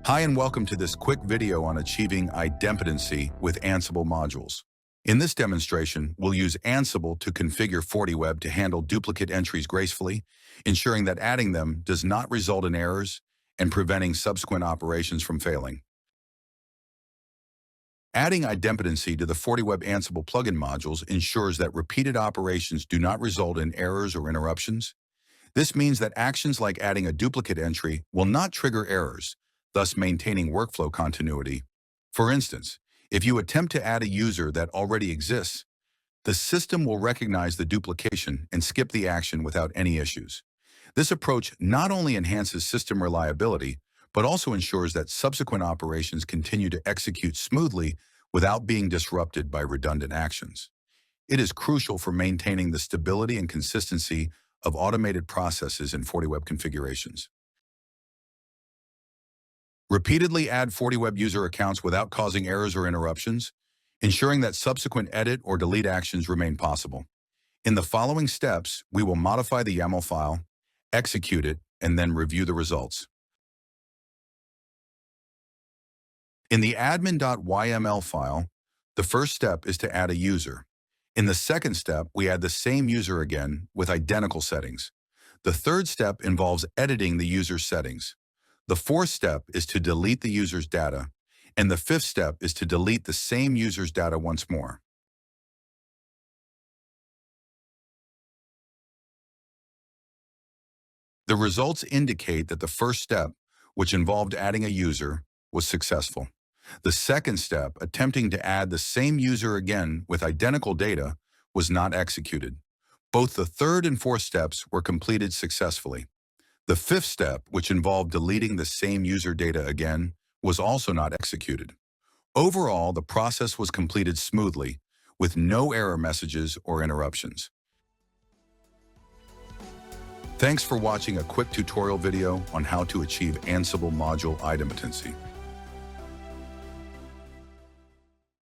Hi and welcome to this quick video on achieving idempotency with Ansible modules. In this demonstration, we'll use Ansible to configure FortiWeb to handle duplicate entries gracefully, ensuring that adding them does not result in errors and preventing subsequent operations from failing. Adding idempotency to the FortiWeb Ansible plugin modules ensures that repeated operations do not result in errors or interruptions. This means that actions like adding a duplicate entry will not trigger errors, thus maintaining workflow continuity. For instance, if you attempt to add a user that already exists, the system will recognize the duplication and skip the action without any issues. This approach not only enhances system reliability, but also ensures that subsequent operations continue to execute smoothly without being disrupted by redundant actions. It is crucial for maintaining the stability and consistency of automated processes in FortiWeb configurations. Repeatedly add FortiWeb user accounts without causing errors or interruptions, ensuring that subsequent edit or delete actions remain possible. In the following steps, we will modify the YAML file, execute it, and then review the results. In the Admin.yml file, the first step is to add a user. In the second step, we add the same user again with identical settings. The third step involves editing the user's settings. The fourth step is to delete the user's data, and the fifth step is to delete the same user's data once more. The results indicate that the first step, which involved adding a user, was successful. The second step, attempting to add the same user again with identical data, was not executed. Both the third and fourth steps were completed successfully. The fifth step, which involved deleting the same user data again, was also not executed. Overall, the process was completed smoothly, with no error messages or interruptions. Thanks for watching a quick tutorial video on how to achieve Ansible module idempotency.